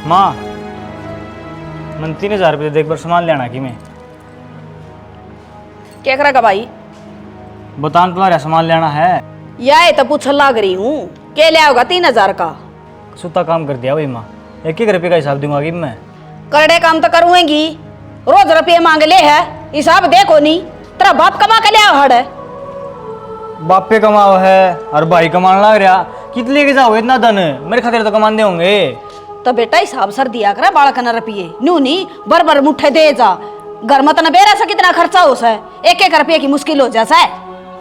माँ मन 3000 रुपये दे एक बार सामान लेना कि मैं क्या करेगा भाई? बता तुम्हारा सामान लेना है। यह तो पूछ लाग रही हूँ, क्या ले आओगा 3000 का? सुता काम कर दिया भाई माँ, 1-1 रुपये का हिसाब दूंगा कि मैं। करड़े काम तो करूँगी, रोज रुपये मांग ले है, हिसाब देखो नहीं। तेरा बाप कमा के ले आओ हड़। बापे कमाओ है और भाई कमाने लग रहा, कितने लेके जाओ इतना धन? मेरे खातिर तो कमाने होंगे। तो बेटा हिसाब सर दिया करे बालक न रुपये न्यू नहीं बर बर मुठ्ठे दे जा। घर में तो न बेरा सा कितना खर्चा हो सा, 1-1 रुपये की मुश्किल हो जासा है।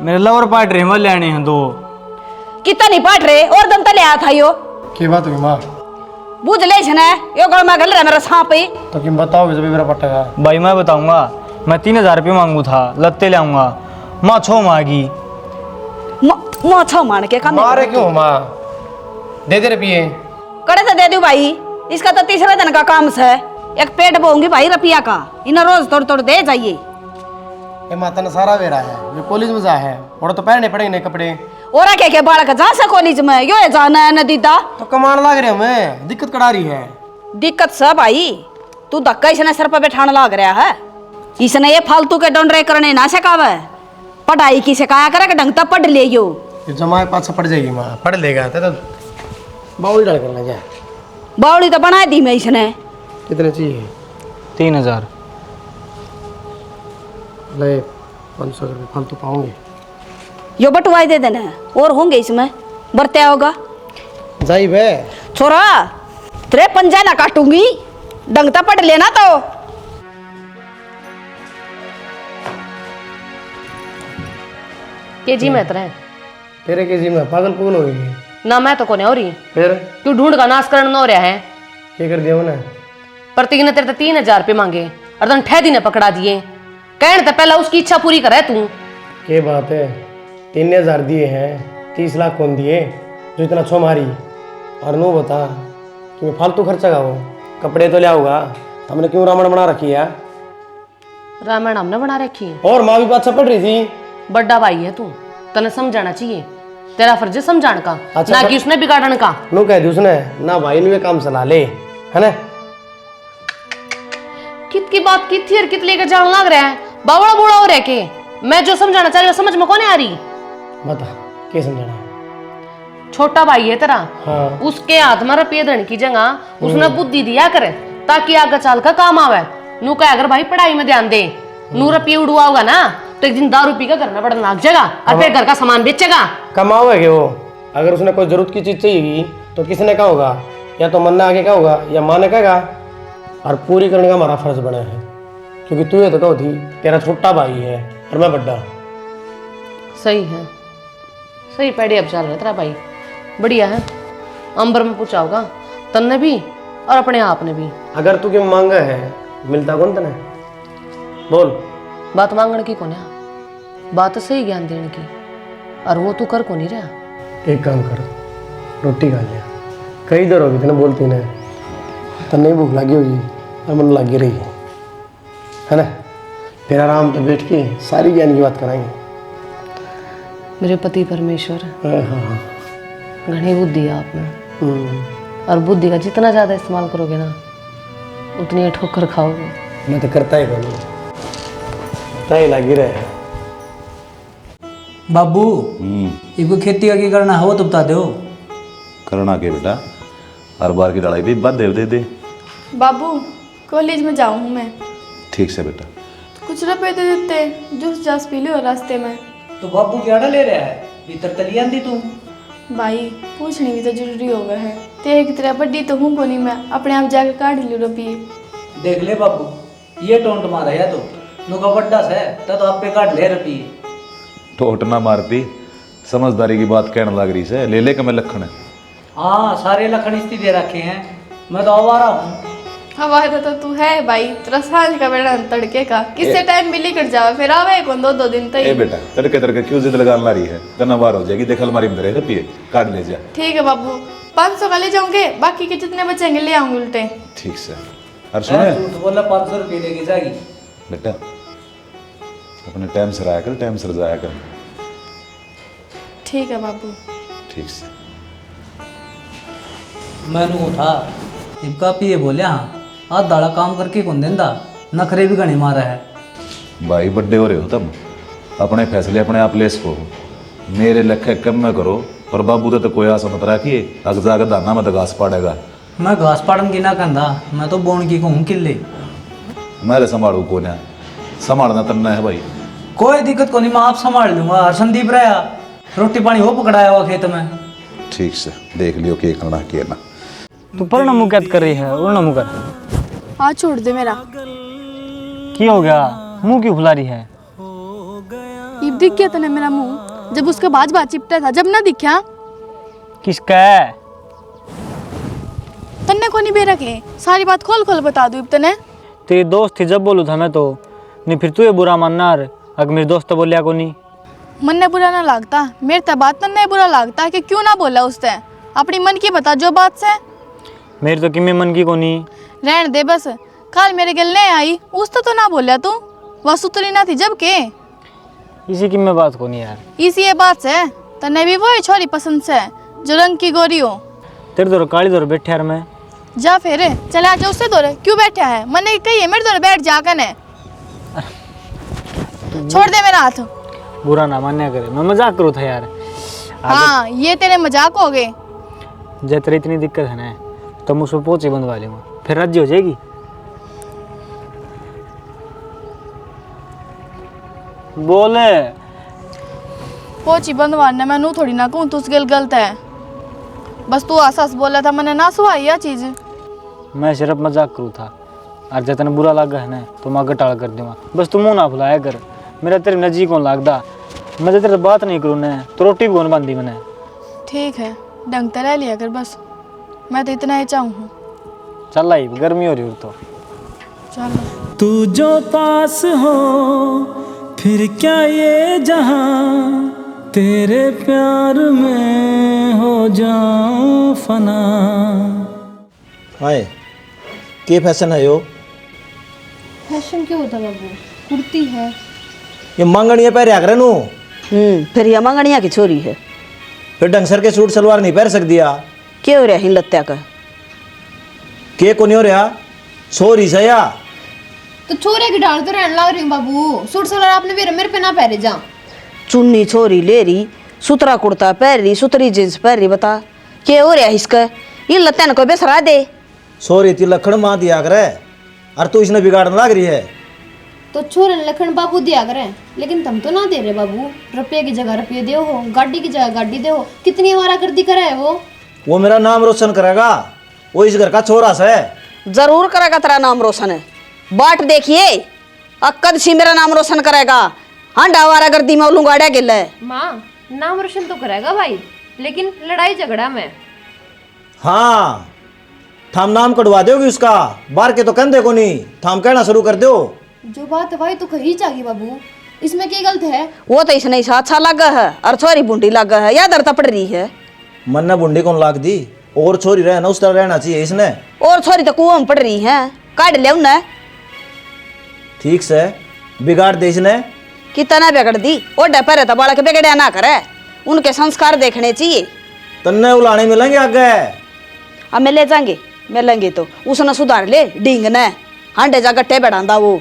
मेरे लवर पाट रहे लेने हैं दो। कितना नहीं पाट रहे और दम तो ले आया था यो। की बात हुई माँ? बुझ ले छने यो गल में गल रहा मेरा सांप ही। तो कि बताओ जब मेरा पटेगा। भाई मैं बताऊंगा, मैं 3000 रुपये मांगू था, लत्ते ले आऊंगा। माँ 6 मांगी। माँ 6 मान के काम मारे क्यों माँ? दे रुपये। कड़े तो दे दू भाई, इसका तो तीसरा दिन का काम है। एक पेट बोऊंगी भाई रुपया का, इन्हें रोज तोड़ तोड़ दे जाइए। ये माता ने सारा वेरा है, ये कॉलेज में जा है और तो पहनने पड़ेंगे नए कपड़े। और क्या बालक जा सा कॉलेज में यो जाना है न दीदा। तो कमान लग रहे मैं, दिक्कत कड़ा रही है। दिक्कत सब भाई, तू धक्का इसने सर पर बैठाने लग रहा है। इसने ये फालतू के डोंडरे करने ना सिखावे, पढ़ाई की सिखाया करे ढंग तक पढ़ ले यो। जमा पास पड़ जाएगी माँ, पढ़ लेगा तो बाउल डाल करना जाए। बावली तो बना दी मैं इसने। कितने चाहिए? 3000। ले 500 रुपये फालतू पाओगे? यो बटवाई दे देना और होंगे इसमें बरत्या होगा। जाई बे छोरा तेरे पंजा ना काटूंगी, ढंग तक पढ़ लेना तो। केजी में तरह तेरे के जी में पागल कौन हो गई? ना मैं तो कोने हो रही फिर क्यों ढूंढ का नाश करना हो रहा है। क्या कर दिया उन्हें? प्रतीक ने तेरे तो 3000 रुपये मांगे और तन 6 दिन पकड़ा दिए। कहने तो पहला उसकी इच्छा पूरी करे तू। क्या बात है, 3000 दिए हैं, 30 लाख कौन दिए जो इतना छो मारी? और नो बता कि मैं फालतू खर्चा का वो कपड़े तो ले आऊँगा, हमने क्यों रावण बना रखी है? रामायण हमने बना रखी है। और माँ भी बात पढ़ रही थी। बड़ा भाई है तू, तने समझाना चाहिए, तेरा फर्ज है समझाने का, अच्छा, ना कि उसने बिगाड़ने का। नो कह दी उसने ना भाई ने काम चला ले, है ना? कित की बात की थी और कित लेकर जाने लग रहा है। बावड़ा बूढ़ा हो रहा है के मैं जो समझाना चाह रही हूँ समझ में कौन आ रही? बता क्या समझाना है? छोटा भाई है तेरा, हाँ। उसके हाथ में रुपये देने की जगह उसने बुद्धि दिया करे ताकि आगे चल कर काम आवे। नू कह अगर भाई पढ़ाई में ध्यान दे, नू रुपये उड़वा होगा ना तो एक दिन दारू पी का करना पड़ने लग जाएगा और फिर घर का सामान बेचेगा। कमाओ है वो, अगर उसने कोई जरूरत की चीज चाहिए तो किसने कहा होगा? या तो मन ने आगे कहा होगा या माँ ने कहेगा। और पूरी करने का हमारा फर्ज बना है, क्योंकि तू ये तो कहो थी तेरा छोटा भाई है और मैं बड़ा। सही है, सही पैड़ी अब चल रहा है तेरा भाई, बढ़िया है। अंबर में पूछा होगा तन्ने भी और अपने आप ने भी। अगर तू क्यों मांगा है मिलता कौन तने? बोल। बात मांगने की कौन है, बात सही ज्ञान देने की, और वो तू कर को नहीं रहा। एक काम कर, रोटी खा लिया, कई देर होगी तेने बोलती ने, तो नहीं भूख लगी होगी और मन लगी रही है ना? फिर आराम से बैठ के सारी ज्ञान की बात कराएंगे। मेरे पति परमेश्वर हाँ हाँ। घनी बुद्धि है आप में, और बुद्धि का जितना ज़्यादा इस्तेमाल करोगे ना उतनी ठोकर खाओगे। मैं तो करता ही करूँ, तय लगी रहे। बाबू इनको खेती का की करना हो तो बता दो। करना के बेटा, हर बार की लड़ाई भी बात दे दे। बाबू कॉलेज में जाऊँ मैं। ठीक से बेटा। कुछ रुपए दे देते, जूस जास पी लो रास्ते में। तो बाबू क्या ले रहा है, भीतर तली आंदी तू। भाई पूछनी भी तो जरूरी हो गया है, तेरे की तरह बड्डी तो हूँ को नहीं, मैं अपने आप जाकर काट लूँ रुपये। देख ले बाबू, ये टोंट मारा या तो नुका बड्डा से तो आप पे काट ले रुपये। टोट ना मारती, समझदारी की बात कहने लग रही से, ले ले के मैं लखन है। हाँ सारे लखन इस्ती दे रखे हैं, मैं तो आवारा हूँ। हमारा तो तू है भाई, तेरा सांझ का बेड़ा तड़के का, किससे टाइम बिल्ली कट जावे फिर आवे कौन 2-2 दिन तक। ए बेटा तड़के तड़के क्यों जिद लगाने ला रही है? तना बार हो जाएगी, देख अलमारी में धरे रुपये, काट ले जा। ठीक है बाबू, 500 का ले जाऊंगे, बाकी के जितने बचेंगे ले आऊंगी उल्टे। ठीक से। और सुने झूठ बोला 500 रुपये लेके जाएगी। बेटा अपने टाइम से आया कर, टाइम से जाया कर। ठीक है बाबू। ठीक से। मैनू था इनका पिए बोले हाँ आज दाड़ा काम करके कौन देंदा नखरे भी घने मारा है। भाई बड्डे हो रहे हो तुम, अपने फैसले अपने आप ले सको। मेरे लखे कम में करो, पर बाबू तो कोई आस मत रखिए, अग जाकर दाना मत घास पाड़ेगा। मैं घास पाड़न की ना कहता, मैं तो बोन की कहूँ किले। मैं संभालू को ना, संभालना तन्ना है भाई। कोई दिक्कत को नहीं, मैं आप संभाल लूंगा। हर संदीप रहा रोटी पानी हो पकड़ाया हुआ खेत में। ठीक से देख लियो के करना के ना। तू पर नमू क्या कर रही है? और नमू कर हाथ छोड़ दे मेरा। की हो गया? मुंह क्यों फुला रही है? ये दिख गया तने मेरा मुंह जब उसका बाज चिपटा था, जब ना दिखा किसका है? तन्ने को नहीं बेरा के सारी बात खोल खोल बता दूँ तने। तेरी दोस्त थी जब बोलू था मैं तो नहीं, फिर तू ये बुरा मानना। अगर मेरी दोस्त तो बोलिया को नहीं, मन ने बुरा ना लगता, मेरे तो बात तन्ने बुरा लगता कि क्यों ना बोला उससे। अपनी मन की बता जो बात से। मेरी तो किमे मन की को नहीं। रहन दे बस। कल मेरे गिल नहीं आई उस तो ना बोलिया तू, वह सुतरी ना थी जब के। इसी की मैं बात को नहीं यार। इसी ये बात से तन्ने भी वही छोरी पसंद से जो रंग की गोरी हो। तेरे दौर काली दौर बैठे यार मैं। जा फिर चला जा उससे दौरे क्यों बैठा है? मन ने कही है मेरे दौरे बैठ जा कने। छोड़ दे मेरा हाथ। बुरा ना मान्या करे, मैं मजाक करूँ था यार। हाँ ये तेरे मजाक हो गए। जब तेरी इतनी दिक्कत है ना तो मैं उसमें पोचे बंधवा लूँगा, फिर राज्य हो जाएगी। बोले पोची बंदवाने मैं नू थोड़ी ना कहूँ तू गल गलत है। बस तू आसास बोला था मैंने ना सुहाई यह चीज। मैं सिर्फ मजाक करूँ था, और जब तेने बुरा लगा है ना तो मैं गटाल कर दूंगा। बस तू मुँह ना फुलाया कर, मेरा तेरे नजीक कौन लगता। मैं तेरे बात नहीं करूँ ना तो रोटी भी कौन बांधी मैंने। ठीक है ढंग तो ले लिया कर बस, मैं तो इतना ही चाहूँ। चल आई गर्मी हो रही हो तो। चलो तू जो पास हो फिर क्या ये जहां, तेरे प्यार में हो जाऊं फना। हाय के फैशन है यो? फैशन क्यों होता बाबू? कुर्ती है। ये मांगणिया पहन करे नू। फिर ये मंगनिया की छोरी है, फिर ढंग सर के सूट सलवार नहीं पहन सकती या? के हो रहा है लत्या का? के को नहीं हो रहा? छोरी से या? तो छोरे की डाल तो रहने लग रही हूँ बाबू। सूट सलवार आपने मेरे पे ना पहरे जा। चुन्नी छोरी ले रही, सुतरा कुर्ता पहन रही, सुतरी जींस पहन रही। बता के हो रहा है इसका? ये लत्या को बेसरा दे। छोरी ती लखन मां दिया करे और तू इसने बिगाड़ने लग रही है। तो छोरे लखन बाबू दिया करे, लेकिन तुम तो ना दे रहे बाबू। रुपये की जगह रुपये दे हो, गाड़ी की जगह गाड़ी दे हो। कितनी हमारा गर्दी करा है वो मेरा नाम रोशन करेगा, वो इस घर का छोरा से। जरूर करेगा तेरा नाम रोशन है। बाट देखिए अक्कद सी मेरा नाम रोशन करेगा। हाँ डावारा गर्दी में उलू गाड़ा गिल है। माँ नाम रोशन तो करेगा भाई, लेकिन लड़ाई झगड़ा में। हाँ थाम नाम कटवा दोगी उसका, बार के तो कंधे को नहीं थाम कहना शुरू कर दो। जो बात है भाई तो कही जागी बाबू, इसमें क्या गलत है? वो तो इसने साथ सा लगा है और छोरी बूंदी लगा है, या दर तपड़ रही है। मन ने बुंडी कौन लाग दी? और छोरी रहना उस तरह रहना चाहिए इसने। और छोरी तो कुआं में पड़ रही है, काट ले उन्हें। ठीक से बिगाड़ दे इसने। कितना बिगड़ दी? और डपर तो बालक बिगड़या ना करे, उनके संस्कार देखने चाहिए। तन्ने उलाने मिलेंगे आगे। अब मिले जाएंगे, मिलेंगे तो उसने सुधार ले डींग ने। हांडे जा गट्टे बैठांदा वो।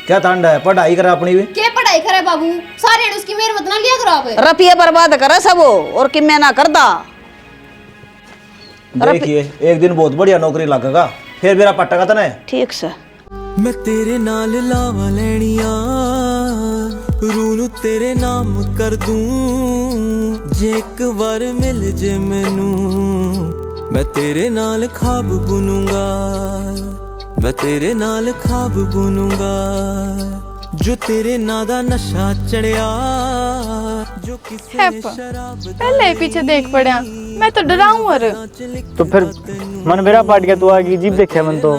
क्या ठंड है? पढ़ाई करे अपनी भी। क्या पढ़ाई करे बाबू? सारे उसकी मेहर मत ना लिया करो आप। रुपये बर्बाद करे सब वो, और किम्मे ना करदा। देखिए एक दिन बहुत बढ़िया नौकरी लगेगा, फिर मेरा पट्टा तने। ठीक से मैं तेरे नाल लावा लैनिया, रूनू तेरे नाम कर दूं। जे एक बार मिल जे मैनू, मैं तेरे नाल ख्वाब बुनूंगा। मैं तेरे नाल ख्वाब बुनूंगा, जो तेरे नाम दा नशा चढ़िया, जो किसी शराब पहले पीछे देख पड़ा, मैं तो डराऊं। और तो फिर मन मेरा पाट गया, तू आगे जीप देखे मन तो।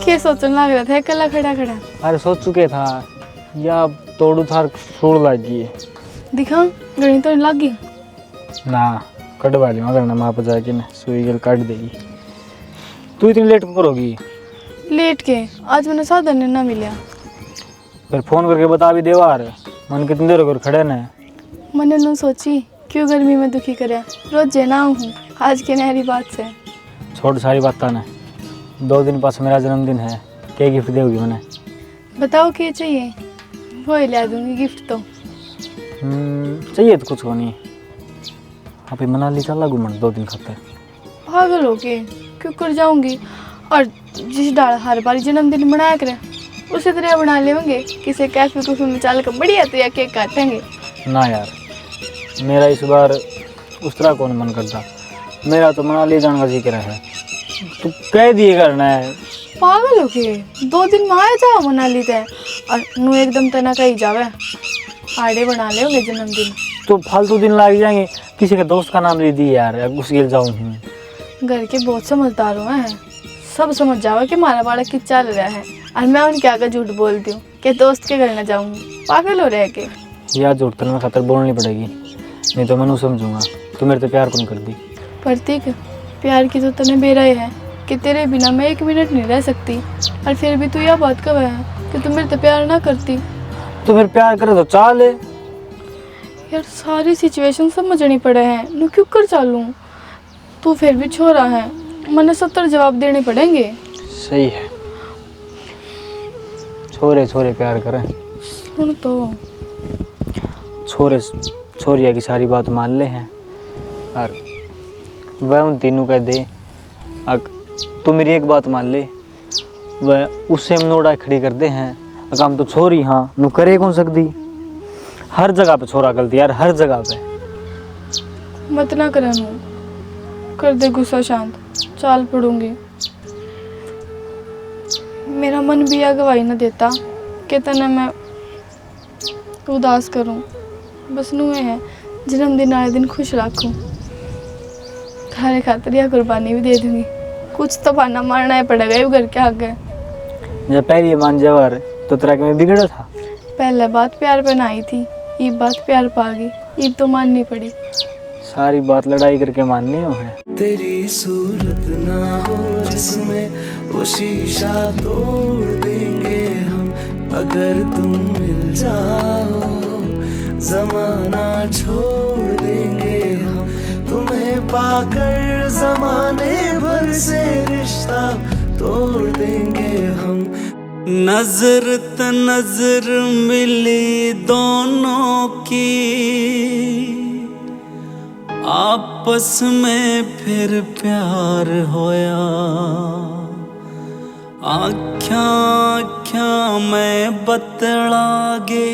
क्या सोचने लग रहा था अकेला खड़ा खड़ा? अरे सोच चुके था या तोड़ू थार छोड़ लागी दिखा गणी तो लग गई ना, कटवा ली अगर ना माँ पर जाके ना सुई गल काट देगी। तू इतनी लेट क्यों करोगी? लेट के आज मैंने साधन ना मिला। फिर फोन करके बता भी देवार मन कितनी देर होकर खड़े न। मैंने नो सोची क्यों गर्मी में दुखी करे, रोज जेना हूँ आज के नहरी बात से। छोड़ सारी बात ने 2 दिन पास मेरा जन्मदिन है, क्या गिफ्ट दोगी मैंने? बताओ क्या चाहिए, वो ही ला दूंगी गिफ्ट तो। चाहिए तो कुछ को नहीं। अभी मनाली चला घूमन 2 दिन खातर। पागल हो के क्यों कर जाऊंगी? और जिस डाल हर बार जन्मदिन मनाया करे उसी तरह बना लेंगे, किसी कैफे कुफे में चल कर बढ़िया तो या केक काटेंगे। ना यार, मेरा इस बार उस तरह कौन मन करता, मेरा तो मनाली जाने का जिक्र है। तू कह दिए करना है। पागल हो के 2 दिन में आया जाओ मनाली ते, और नू एकदम तना कहीं जावे आड़े बना लेंगे जन्मदिन। तो फालतू दिन लग जाएंगे, किसी के दोस्त का नाम ले दिए यार, उस गिर जाऊँ। घर के बहुत समझदार हुए हैं, सब समझ जाओ कि हमारा बालक किस चल रहा है, और मैं उनके आगे झूठ बोलती हूँ कि दोस्त के घर न जाऊँगी। पागल हो रहे के यार झूठ तो मैं खातर बोलनी पड़ेगी, नहीं तो मैं समझूंगा तू मेरे तो प्यार कौन कर दी। प्रतीक, प्यार की तो तने बेराई है कि तेरे बिना मैं 1 मिनट नहीं रह सकती, और फिर भी तू यह बात कब है कि तू मेरे तो प्यार ना करती। तो फिर प्यार करे तो चाल है यार, सारी सिचुएशन समझनी पड़े हैं, नू क्यों कर चालूँ? तू फिर भी छोरा है, मैंने 70 जवाब देने पड़ेंगे। सही है, छोरे छोरे प्यार करें। सुन तो, छोरे छोरिया की सारी बात मान ले हैं, और वह उन तीनों कह दे तू मेरी एक बात मान ले, वह उससे हम नोड़ा खड़ी कर दे हैं। अगर हम तो छोरी हाँ नू करे कौन सकती, हर जगह पे छोरा गलती यार, हर जगह पे। मत ना करे नू, कर दे गुस्सा शांत, चाल पड़ूंगी। मेरा मन भी यह गवाही न देता कि तने मैं उदास करूं, बस नुए है जन्मदिन आए दिन खुश रखूं। थारे खातिर यह कुर्बानी भी दे दूंगी, कुछ तो बहाना मारना ही पड़ेगा ये घर के आगे। जब पहली मान जवर तो तेरा के में बिगड़ा था। पहले बात प्यार पे आई थी, ये बात प्यार पा गई, ये तो माननी पड़ी। सारी बात लड़ाई करके माननी हो है। तेरी सूरत ना हो जिसमें वो शीशा तोड़ देंगे हम, अगर तुम मिल जाओ जमाना छोड़ देंगे हम, तुम्हें पाकर जमाने भर से रिश्ता तोड़ देंगे हम। नजर त नजर मिली दोनों की, आपस में फिर प्यार होया, आख्या आख्या में बतलागे,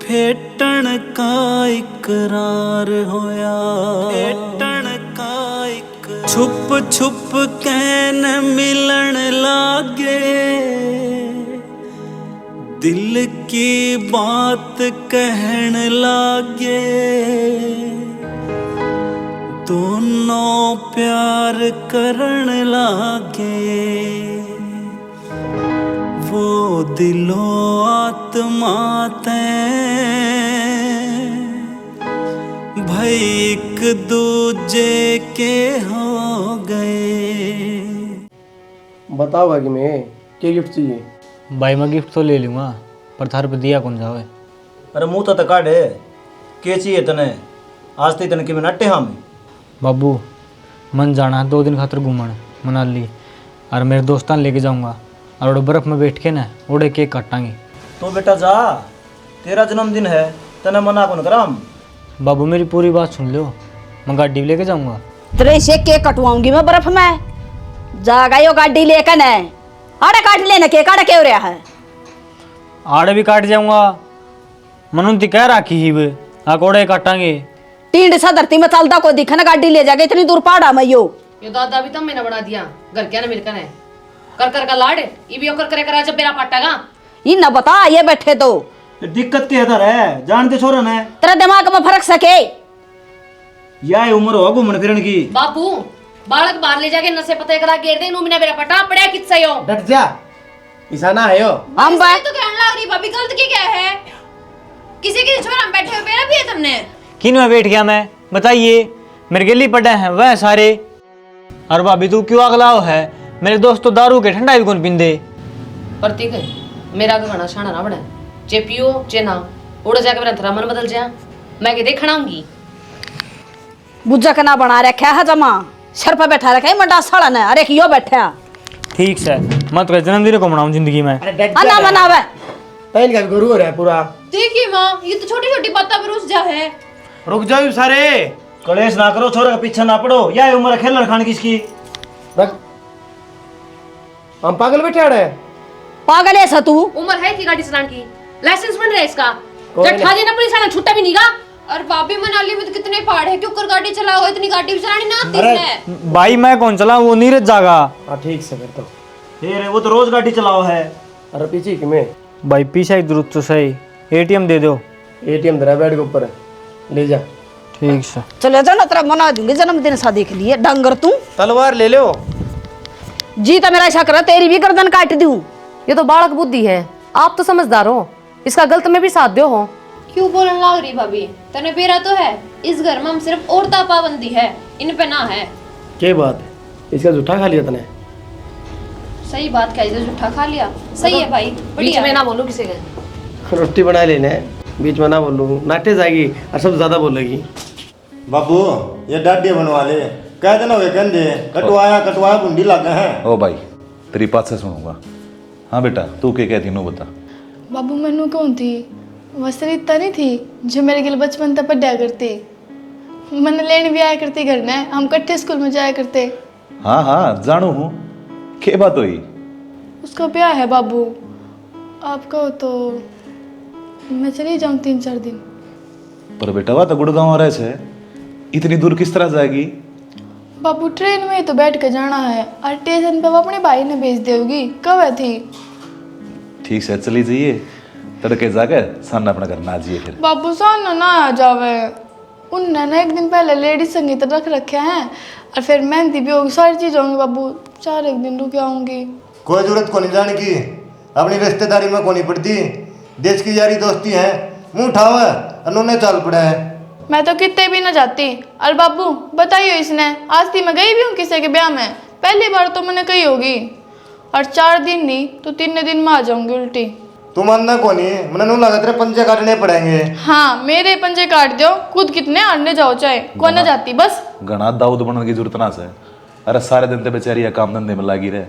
फेटन का इकरार होया, फेटन का इकरार। छुप छुप कैन मिलन लागे, दिल की बात कहन लागे, दोनों प्यार करन लागे, वो दिलो आत्मा भाई एक दूजे के हो गए। बताओ भाई मैं क्या गिफ्ट चाहिए? भाई मैं गिफ्ट तो ले लूँगा, पर थार पे दिया कौन जावे? अरे मुँह तो काटे, के चाहिए तने? आज तक तने कि मैं नट्टे हम बाबू मन जाना है 2 दिन खातर घूमन मनाली, और मेरे दोस्तान लेके जाऊंगा, और उड़े बर्फ़ में बैठ के ना उड़े केक काटांगे। तो बेटा जा, तेरा जन्मदिन है, तने मना कौन कराम? बाबू मेरी पूरी बात सुन लो, मैं गाड़ी लेके जाऊंगा। तेरे से केक कटवाऊंगी मैं बर्फ में, जागा यो गाड़ी लेकर न आड़े काट लेना, केक आड़े क्यों रहा है? आड़े भी काट जाऊंगा, मनुंती कह राखी ही वे आकोड़े काटांगे। टींड सा धरती में चलता को दिखा ना, गाड़ी ले जाके इतनी दूर पहाड़ा में यो दादा भी तो मैंने बना दिया, घर क्या ना मिलकर है कर कर का लाड़, ये भी कर करे करा जब मेरा पाटागा। ये न बता, ये बैठे तो दिक्कत क्या इधर है? जानते छोरा ने तेरा दिमाग में फर्क सके, यह उम्र हो घूमने फिरने की। बापू बालक बाहर ले जाके नशे पते करा घेर दे, नुमिना मेरा पटा पड़ा किससे यो? डट जा, ईसाना है यो। हम बात तो कहने लग रही भाभी, गलत की क्या है? किसी के छोरा में बैठे हुए मेरा भी है तुमने। किन में बैठ गया मैं, बताइए? मेरे गिल्ली पड़े हैं वह सारे। और भाभी तू क्यों अगलाव है? मेरे दोस्त तो दारू के ठंडा भी कौन पींदे। प्रतीक मेरा का गाना शाना ना बड़ा, चे पियो चे ना, उड़ जाके मेरा थरा मन बदल जा, मैं के देखना आऊंगी। बुझा कना बना रखा है जमा, सर पर बैठा रखा है मंडा साड़ा ने, अरे कियो बैठा ठीक से मत कर जन्मदिन को मनाऊं जिंदगी में। अन्ना मनावे पहन का भी गुरु हो रहा है पूरा। देखिए माँ, ये तो छोटी छोटी बातों पर रुस जा है। रुक जाओ सारे, कलेश ना करो, छोरे का पीछे ना पड़ो। यह उम्र है खेल खाने किसकी। रख। हम पागल बैठे आ रहे हैं। पागल है तू? उम्र है कि गाड़ी चलाने की? लाइसेंस बन रहा है इसका। कोई जब ठा देना पुलिस वाला छुट्टा भी नहीं गा। और भाभी मनाली में तो कितने पहाड़ है, क्यों कर गाड़ी चलाओ, इतनी गाड़ी भी चलानी ना आती है। भाई मैं कौन चला, वो नीरज जागा। हाँ ठीक से फिर तो। ये रे वो तो रोज गाड़ी चलाओ है। अरे पीछे कि मैं भाई पीछे की जरूरत तो सही, एटीएम दे दो। एटीएम धरा बेड के ऊपर, ले जा। ठीक से चले जा ना, तेरा मना दूंगी जन्मदिन शादी के लिए। डंगर तू तलवार ले लो। जी तो मेरा ऐसा कर, तेरी भी गर्दन काट दूं। ये तो बालक बुद्धि है, आप तो समझदार हो, इसका गलत में भी साथ दो हो। क्यों बोलने लग रही भाभी? तने बेरा तो है, इस घर में हम सिर्फ औरता पाबंदी है, इन पे ना है। क्या बात है, इसका जूठा खा लिया तने? सही बात कही, जो झूठा खा लिया। सही है भाई, बीच बढ़िया में है। ना बोलू किसी के। रोटी बना लेने, बीच में ना बोलूँ, नाटे जाएगी और सब ज्यादा बोलेगी। बाबू ये डाडिया बनवा ले, कह देना वे कहते कटवाया बुंडी लग है। ओ भाई तेरी बात से सुनूंगा। हाँ बेटा तू क्या कहती नू बता। बाबू मैनू कौन थी, वैसे रीता नहीं थी जो मेरे गिल बचपन तक पढ़ा करती। मन लेने भी आया करती घर ने, हम कट्ठे स्कूल में जाया करते। हाँ हाँ जानू हूँ, क्या बात हुई? उसका ब्याह है बाबू, आप कहो तो मैं चली जाऊँ 3-4 दिन। पर बेटा वह तो गुड़गांव रहे छे, इतनी दूर किस तरह जाएगी? बाबू ट्रेन में ही तो बैठ कर जाना है, और स्टेशन पे वो अपने भाई ने भेज देगी। कब है थी? ठीक से चली जाइए, तड़के जाकर सामने अपना घर ना जाइए। फिर बाबू सामने ना आ जावे, उनने ना एक दिन पहले लेडीज संगीत रख रखे हैं, और फिर मेहंदी भी होगी, सारी चीज होंगी। बाबू 4 दिन रुक आऊंगी। कोई जरूरत को नहीं जाने की, अपनी रिश्तेदारी में को नहीं पड़ती, देश की यारी दोस्ती है, मुंह उठाओ उन्होंने चाल पड़ा है। मैं तो कितने भी ना जाती। और बाबू बताइयो, इसने आज थी मैं गई भी हूँ किसी के ब्याह में, पहली बार तो मैंने कही होगी। और 4 दिन नहीं तो 3 दिन में आ जाऊंगी उल्टी। तू मानना को नहीं, मैंने नू लगा तेरे पंजे काटने पड़ेंगे। हाँ मेरे पंजे काट दो, खुद कितने आने जाओ चाहे, कौन ना जाती बस। घना दाऊद बनने की जरूरत ना से। अरे सारे दिन तो बेचारी काम धंधे में लगी रहे,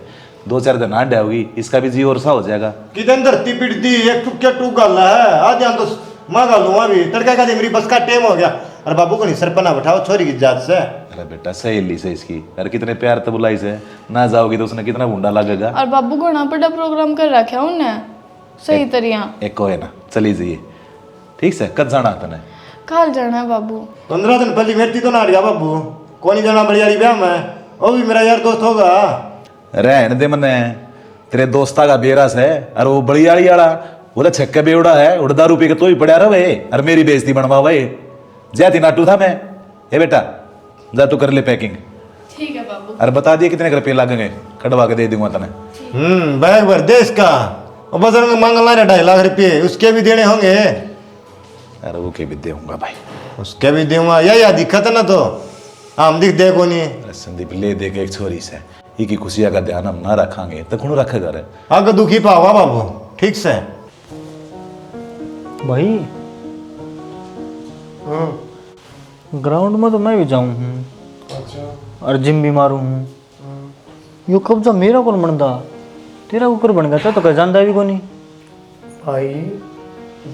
2-4 दिन आंडे होगी, इसका भी जी और सा हो जाएगा। किधर धरती पिटती एक टुक टूक गल है, आज यहाँ तो माँ गालू वहाँ भी तड़का का मेरी बस का टेम हो गया। अरे बाबू को नहीं सर पर ना बैठाओ छोरी की जात से। अरे बेटा सहेली से इसकी, अरे कितने प्यार तो बुलाई से, ना जाओगी तो उसने कितना भूंडा लगेगा। और बाबू घना बड़ा प्रोग्राम कर रखा उनने सही तरिया। एक है ना, चली जाइए। ठीक से कद जाना तने? कल जाना है बाबू। 15 दिन पहले मेरी तो ना हट गया बाबू, कौन नहीं जाना बड़ी यारी ब्याह में, वो भी मेरा यार दोस्त होगा। रहने दे मने, तेरे दोस्ता का बेरस है, और वो बड़ी आड़ी आड़ा वो तो छक्के बेउड़ा है, उड़दा रुपये के तो ही पड़ा रहे, और मेरी बेइज्जती बनवा भाई। जाती नाटू था मैं। ए बेटा जा तू कर ले पैकिंग। ठीक है बाबू। अरे बता दिए कितने रुपये लगेंगे, कटवा के दे दूंगा तने। बैग भर दे इसका, और बजरंग मांगल रहा 2.5 लाख रुपये, उसके भी देने होंगे। अरे वो के भी दूंगा भाई, उसके भी दूंगा, यही दिक्कत है ना, तो हम दिख दे को नहीं। अरे संदीप ले दे के एक छोरी से ही की खुशियां का ध्यान हम ना रखांगे तो कौन रखेगा रे? आगे दुखी पावा बाबू। ठीक से भाई ग्राउंड में तो मैं भी जाऊँ हूँ, और जिम भी मारूँ हूँ। यो कब्जा मेरा कौन बनता, तेरा ऊपर बन गया था तो कह जानता भी को नहीं। भाई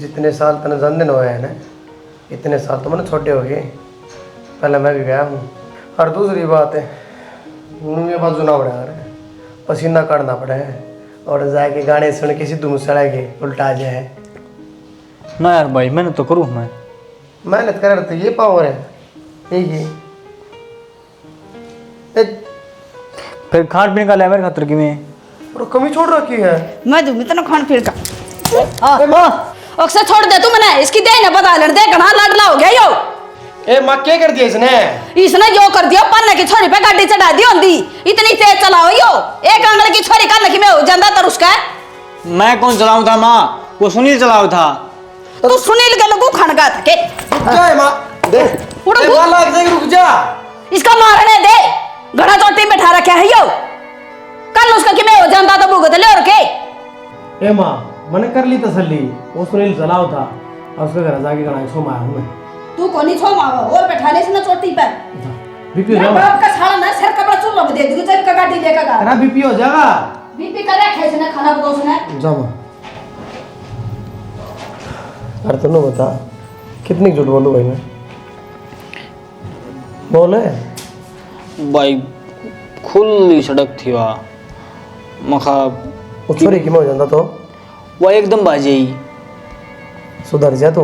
जितने साल तने जन्मदिन हुए हैं ना, इतने साल तो मैंने छोटे हो गए, पहले मैं भी गया हूँ। और दूसरी बात है, मुँह बात सुना पड़ा है, पसीना काटना पड़ा है, और जाके गाने सुन के सिद्धू मूसेवाला के उल्टा आ जाए ना। यार भाई मैंने तो करूँ, मैं मेहनत कर रहे थे, ये पावर है यही। फिर खान पीने का ले मेरे खातर की में और कमी छोड़ रखी है। मैं दूंगी तेना खान पीन का। अक्सर छोड़ दे तू मने, इसकी दे ना बता लड़ दे, घना लाडला हो गया यो। ए माँ क्या कर दिया इसने? इसने यो कर दिया, पन्ने की छोरी पे गाड़ी चढ़ा दी होंदी, इतनी तेज चलाओ यो। एक आंगल की छोरी का लकी में हो जाता तर उसका। मैं कौन चलाऊं था माँ, वो सुनील चलाऊ था। तू सुनील के लोगों खणगा था के? रुक जा माँ, दे माँ लाग जाएगी, रुक जा। इसका मारने दे, घड़ा चोटी में बैठा रखा है यो। कल उसका कि मैं हो जाता तो भुगत ले और के। ए माँ मैंने कर ली तसल्ली, वो सुनील चलाओ था, और उसके घर जाके गाना सो माया हूँ मैं। तू कोनी छो मावा और बैठा ले इसने चोटी पर। बीपी हो मैं जाएगा बाप का साला ना सर कपड़ा चुल्ला में दे दूंगी जब का गाड़ी लेकर गा तेरा बीपी हो जाएगा बीपी कर रखे इसने खाना परोसने जाओ। अरे तुम बता कितनी झूठ बोलूं भाई मैं बोले भाई खुली सड़क थी वहाँ मखा वो छोरी की में हो जाता तो वह एकदम बाजे ही सुधर जा तू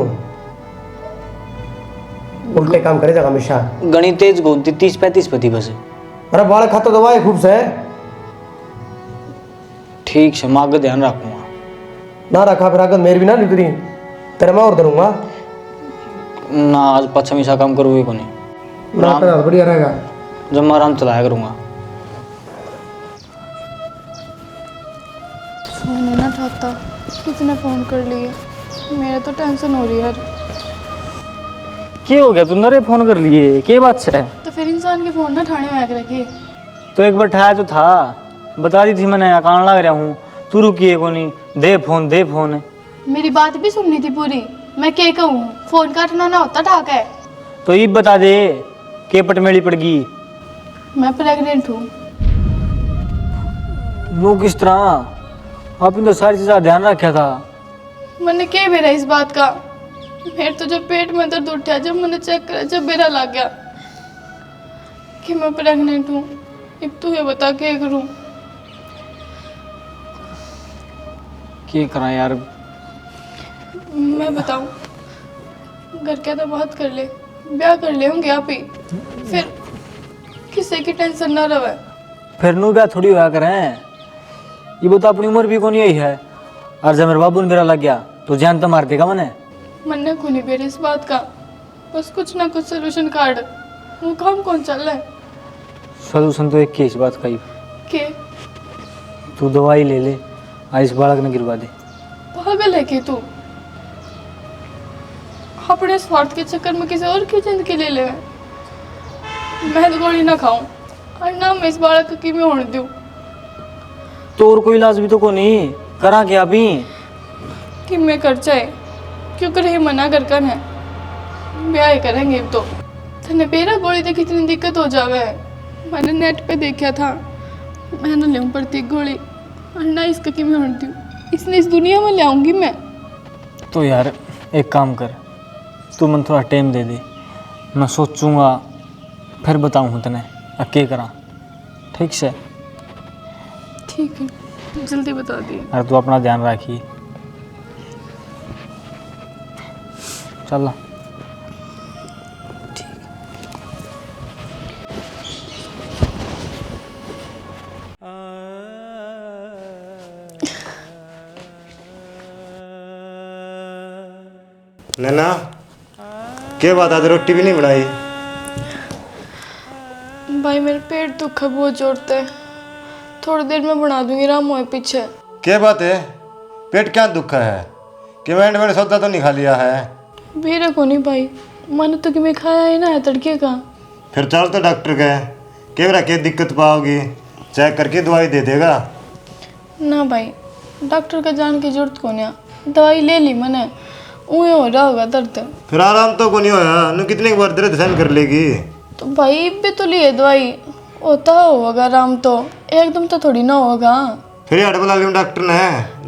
उल्टे काम करे जाएगा हमेशा गणित तेज घूमती 30-35 पति बस अरे बाल खाता दवाई खूब से ठीक से माँ का ध्यान रखूंगा ना रखा फिर आगे मेरी भी ना निकली तेरे मैं और करूंगा ना आज पश्चिमी सा काम करूँ को नहीं ना तो बढ़िया रहेगा जब मैं आराम चलाया करूँगा फोन ही ना उठाता कितने फ़ोन कर लिए मेरा तो टेंशन हो रही है यार। क्या हो गया तू नरे फोन कर लिए क्या बात है तो फिर इंसान के फ़ोन ना ठाणे में आके रखे तो एक बार ठाया तो था बता दी थी मैंने कान लग रहा हूँ तू रुकिए को नहीं दे फोन मेरी बात भी सुननी थी पूरी मैं क्या कहूँ फ़ोन काटना ना होता ठाक है तो ये बता दे के पटमेली पड़ गई मैं प्रेग्नेंट हूँ। वो किस तरह आपने तो सारी चीज़ का ध्यान रखा था मैंने क्या मेरा इस बात का मेरे तो जब पेट में दर्द उठा जब मैंने चेक करा जब मेरा लग गया कि मैं प्रेग्नेंट हूँ अब तू ये बता क्या करूँ क्या करा यार मैं बताऊँ घर के तो बात कर ले ब्याह कर ले होंगे आप ही फिर किसी की टेंशन ना रहे फिर नू क्या थोड़ी हुआ करें ये बता अपनी उम्र भी कौन यही है और जब मेरे बाबू ने मेरा लग गया तो जान तो मार देगा मैंने को नहीं बेरे इस बात का बस कुछ ना कुछ सोल्यूशन काट वो काम कौन चल रहा है सोल्यूशन तो एक की इस बात का ही के तू दवाई ले ले इस बालक ने गिरवा दे पागल है कि तू अपने स्वार्थ के चक्कर में किसी और की जिंदगी ले ले मैं तो गोली ना खाऊं और ना मैं इस बालक की मैं होने दूं तो और कोई इलाज भी तो को नहीं करा क्या अभी कि मैं कर चाहे क्यों करे मना कर कर है ब्याह करेंगे अब तो तने पेरा गोली तो कितनी दिक्कत हो जावे मैंने नेट पे देखा था मैंने ले पड़ती गोली और ना इसका कि मैं होने दूं इसने इस दुनिया में ले आऊंगी मैं तो यार एक काम कर तू मन थोड़ा टाइम दे दे मैं सोचूंगा फिर बताऊँ तने अके करा ठीक से ठीक है जल्दी बता दिए अरे तू अपना ध्यान रखिए चल नैना क्या बात आज रोटी भी नहीं बनाई भाई मेरे पेट दुखा बहुत जोरता है थोड़ी देर में बना दूंगी राम मोए पीछे क्या बात है पेट क्या दुख है कि मैंने सौदा तो नहीं खा लिया है मेरे को नहीं भाई मैंने तो कि मैं खाया है ना तड़के का फिर चल तो डॉक्टर के क्या क्या दिक्कत पाओगी चेक करके दवाई दे देगा ना भाई डॉक्टर का जान की जरूरत को नहीं दवाई ले ली मैंने ऊँ हो रहा होगा दर्द फिर आराम तो को नहीं होया नु कितनी बार दर्द सहन कर लेगी तो भाई भी तो लिए दवाई होता होगा आराम तो एकदम तो थोड़ी ना होगा फिर हट बुला लियो डॉक्टर ने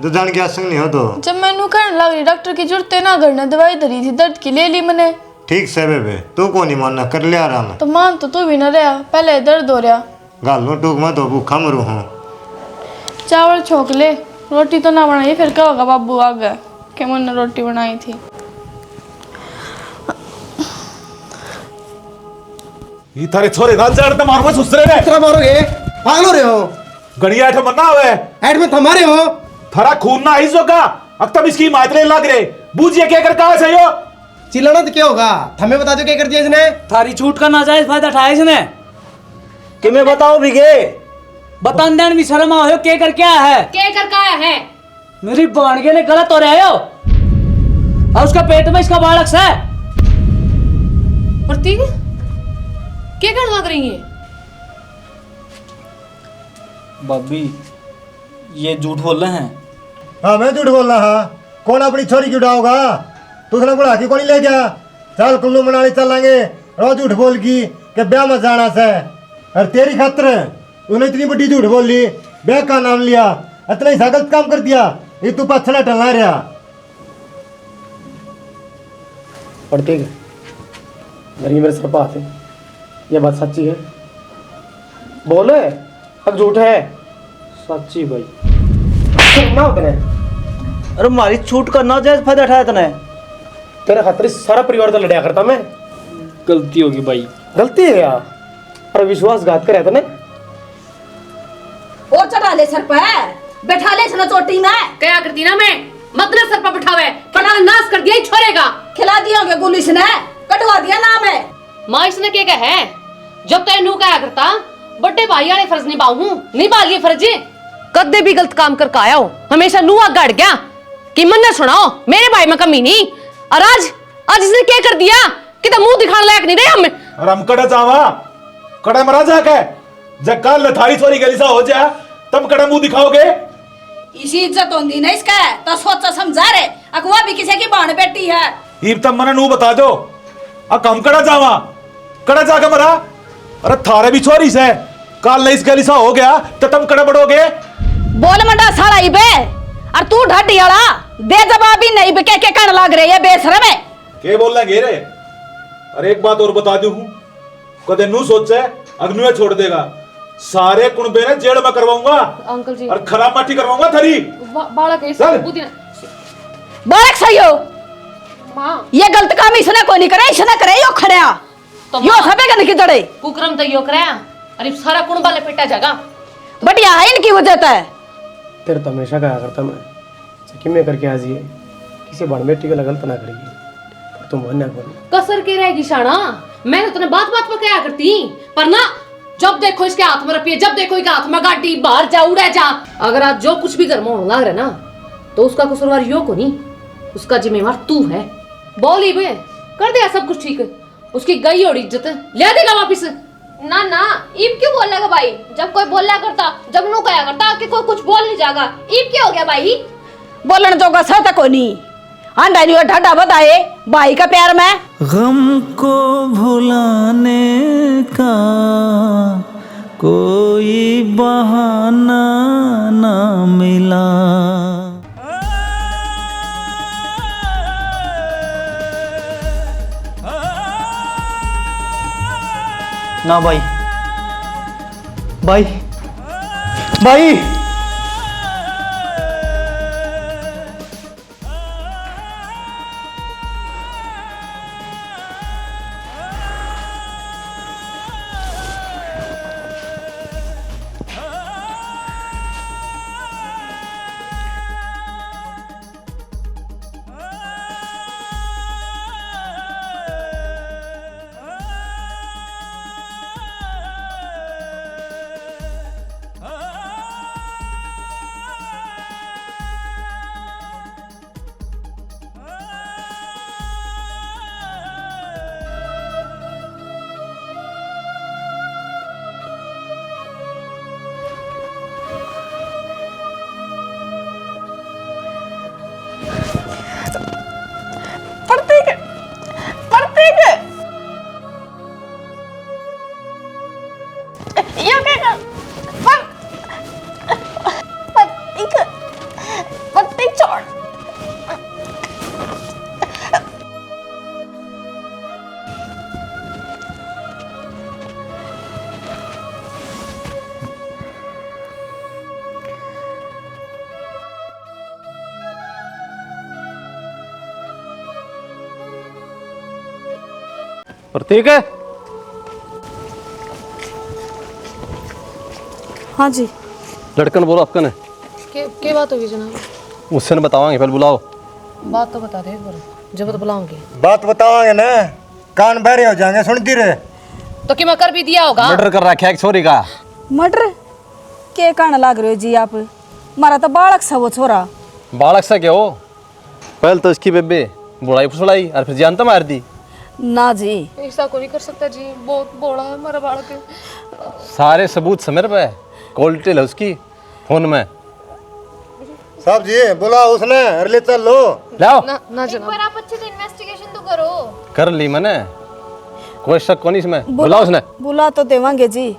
जो जान के आसंग नहीं हो तो जब मैंने कहने लग रही डॉक्टर की जरूरत है ना करना दवाई धरी थी दर्द की ले ली मैंने ठीक से बेबे तू को नहीं मानना कर लिया आराम तो मान तो तू भी ना रहा पहले दर्द हो रहा गाल लो टूक मैं तो भूखा मरू हूँ चावल छोक ले रोटी तो ना बनाई फिर क्या होगा बाबू आ गए कि मैंने रोटी बनाई थी ये तारे छोरे गाल चढ़ ते मारो सुसरे ने कितना मारोगे पागल हो रहे हो गड़िया ऐठ मन्ना हुए ऐड में थमारे हो थारा खून ना आइजो का अब तब इसकी मात्रे लग रहे बूझिए क्या कर कहा सही हो चिल्लाना तो क्या होगा हमें बता दो क्या कर दिया इसने थारी छूट का नाजायज फायदा उठाया इसने कि मैं बताओ भीगे बतान देन भी शर्म आओ के कर क्या है क्या कर का है मेरी बाणगे ने गलत हो रहे हो और उसका पेट में इसका बालक है प्रतीक क्या करना लग रही है भाभी ये झूठ बोल रहे हैं हाँ मैं झूठ बोल रहा हाँ कौन अपनी छोरी की उड़ाओगा तू थोड़ा बुढ़ा के कौन ले गया चल कुल्लू मनाली चलेंगे रोज झूठ बोल की कि ब्याह में जाना से, और तेरी खातिर उन्हें इतनी बड़ी झूठ बोल ली, ब्याह का नाम लिया, इतना ही गलत काम कर दिया, ये तू पछला टलना रहा। पढ़ती है मेरी मेरे सर पर आते, ये बात सच्ची है? बोले अब झूठ है? सच्ची भाई ना होते अरे मारी छूट का ना जायज फायदा उठाया तने। तेरे खातिर सारा परिवार तो लड़ाया करता मैं। गलती होगी भाई। गलती है यार, अरे विश्वासघात करे तने। और चढ़ा ले सर पर, बैठा ले इसने चोटी में। क्या करती ना मैं, मदर सर पर बिठावे, पढ़ा नाश कर दिया ही छोड़ेगा। खिला दिया होगा गुल इसने, कटवा दिया नाम है। माँ इसने क्या कहा है, जब तक नू क्या करता बड़े भाई वाले फर्ज निभाऊ, निभा लिए फर्ज। कदे भी गलत काम करके आया हो, हमेशा नू आग गड़ गया कि मन ने सुनाओ मेरे भाई में कमी नहीं। और आज इसने क्या कर दिया कि तो मुंह दिखाने लायक नहीं रहे हम। और हम कड़े जावा, कड़े मरा जाके जब कल थारी चोरी गली सा हो जाए तब कड़े मुंह दिखाओगे। इसी इज्जत होती ना इसका, तो सोचा समझा रे अगवा भी किसी की बाण बेटी है। ईब तब मने नू बता दो, हम कड़ा जावा, कड़ा जाके मरा। अरे थारे भी चोरी से कल इस गली सा हो गया तो तुम कड़े बढ़ोगे। बोल मंडा साला इबे, और तू ढड्डी वाला बेजवाबी नहीं बिके के कण लग रही है बेशरम है। के बोल रहे रे? अरे एक बात और बता दूं, कदे नू सोचे अग्निया छोड़ देगा, सारे कुणबे ने जेल में करवाऊंगा अंकल जी, और खराब माटी करवाऊंगा थरी। बालक बालक सही हो मां, ये गलत काम इसने कोई नहीं करे, इसने करे यो खड़या तो यो सबे गन की दड़े कुकरम तो यो करे। अरे सारा कुणबा लपेटा जाएगा। बढ़िया है इनकी वजह से। तेरे तो हमेशा कहा करता मैं, कि मैं करके आज ये किसी बाण बेटी को गलत ना करेगी, पर तुम मानना बोल कसर के रहेगी शाना। मैं तो तने बात बात पर क्या करती, पर ना जब देखो इसके हाथ में रपिए, जब देखो इसके हाथ में गाड़ी, बाहर जा उड़ा जा। अगर आज जो कुछ भी घर में होने लग रहा है ना, तो उसका कसूरवार यो को नहीं, उसका जिम्मेवार तू है। बोली बे कर दिया सब कुछ ठीक, उसकी गई और इज्जत ले देगा वापिस। ना ना ईब क्यों बोल लगा भाई, जब कोई बोला करता, जब नू कहा करता कि कोई कुछ बोल नहीं जाएगा, ईब क्या हो गया भाई? बोलन जोगा सह तक नहीं आंडा नहीं ढाडा बताए भाई का प्यार में। गम को भुलाने का कोई बहाना ना मिला। ना भाई, भाई भाई प्रतीक है। हाँ जी। लड़कन बोलो आपका ने क्या बात होगी जनाब? उससे न बतावांगे, पहले बुलाओ। बात तो बता दे एक बार, जब तो बुलाऊंगी। बात बताओगे ना, कान बहरे हो जाएंगे सुनती रहे। तो कि मैं कर भी दिया होगा। मर्डर कर रखा है छोरी का। मटर के कान लाग रहे हो जी आप? मारा तो बालक सा वो छोरा। बालक सा क्या हो? पहले तो इसकी बेबे बुढ़ाई फुसलाई और फिर जानता मार दी। ना जी ऐसा कोई नहीं कर सकता जी, बहुत बड़ा है हमारा बालक। सारे सबूत समेर पे कॉल डिटेल है उसकी फोन में। साहब जी बुलाओ उसने, ले चल लो। लाओ ना एक बार आप अच्छे से इन्वेस्टिगेशन तो करो। कर ली मैंने। कोई शक कौन इसमें बोला उसने बुला तो देवांगे जी,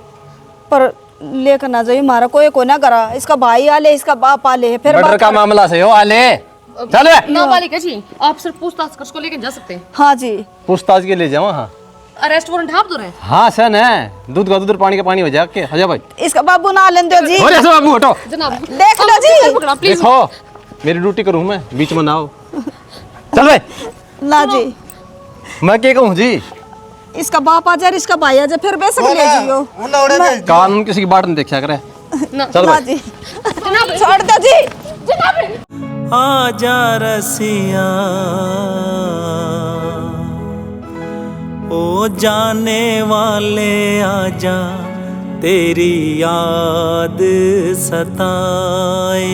पर लेकर ना जाइए हमारा कोई ना करा। इसका भाई आले, इसका बाप आले, फिर मर्डर का मामला से हो आले चल नाबालिग है जी, आप सिर्फ पूछताछ कर उसको लेके जा सकते हैं। हाँ जी, पूछताछ के ले जाओ। हाँ अरेस्ट वारंट आप दो रहे। हाँ सन है, दूध का दूध पानी का पानी हो जाए के हजा भाई। इसका बाबू ना लेन दो जी। अरे बाबू हटो, जनाब देख लो जी, प्लीज देखो मेरी ड्यूटी करूँ मैं, बीच में ना आओ। चल भाई ना जी, मैं क्या कहूँ जी, इसका बाप आ जाए, इसका भाई आ जाए, फिर बेशक ले जियो। कानून किसी की बात नहीं देखा करे। चल ना भाई जी, छोड़ दो जी। आजा रसिया ओ जाने वाले आजा, तेरी याद सताए,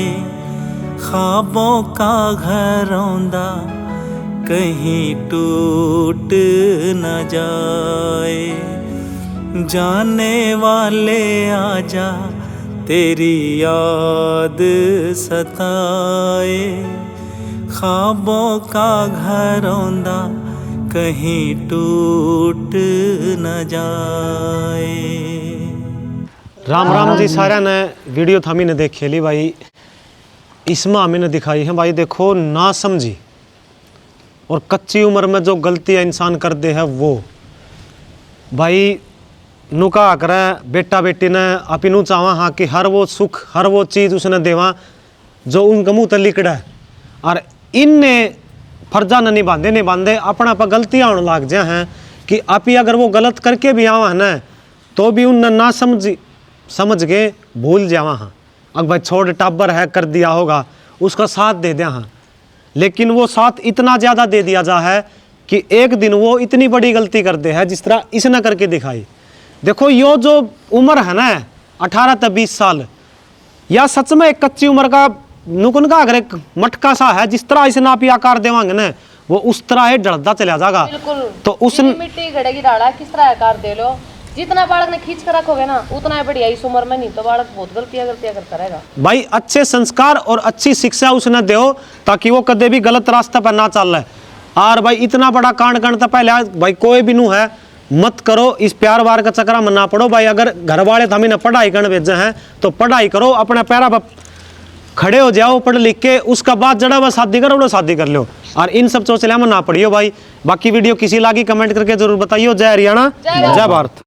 ख्वाबों का घर औंदा कहीं टूट न जाए, जाने वाले आजा, तेरी याद सताए, ख्वाबों का घर औंदा कहीं टूट न जाए। राम राम जी सारा ने वीडियो था मैंने देख ली भाई, इसमें हमें दिखाई है भाई। देखो ना समझी और कच्ची उम्र में जो गलतियां इंसान कर दे है वो भाई नुका करे बेटा बेटी ने अपनू चावा हाँ कि हर वो सुख हर वो चीज़ उसने देवा जो उनका मुँह तक लिकड़ा है, और इनने फर्जा नहीं बांधे अपना पर गलतियाँ होने लग जाए हैं कि आप ही अगर वो गलत करके भी आवा है ना तो भी उनने ना समझ के भूल जावा हाँ। अब भाई छोड़ टाबर है कर दिया होगा उसका साथ दे दिया हाँ, लेकिन वो साथ इतना ज़्यादा दे दिया जा है कि एक दिन वो इतनी बड़ी गलती कर दे है जिस तरह इसने करके दिखाई। देखो यो जो उम्र है ना 18 से 20 साल, या सच में एक कच्ची उम्र का नुकन का अगर एक मटका सा है, जिस तरह इसे नापी आकार देवांगे ना वो उस तरह ही ढलता चला जाएगा। तो उस मिट्टी घड़ेगी डाला किस तरह आकार दे लो, जितना बालक ने खींच कर रखोगे ना उतना ही बढ़िया इस उम्र में, नहीं तो बालक बहुत गलतियां करता रहेगा। भाई अच्छे संस्कार और अच्छी शिक्षा उसने दो ताकि वो कदे भी गलत रास्ते पर ना चल रहा है। और भाई इतना बड़ा कांड करने पहले भाई कोई भी नू है मत करो, इस प्यार वार का चक्कर में ना पड़ो भाई। अगर घर वाले तो हमें पढ़ाई करने भेजे हैं तो पढ़ाई करो, अपने पैरा पर खड़े हो जाओ पढ़ लिख के, उसका बाद जड़ा वह शादी करो शादी कर लो, और इन सब चौचले में ना पड़ियो भाई। बाकी वीडियो किसी लागी कमेंट करके जरूर बताइयो। जय हरियाणा जय भारत।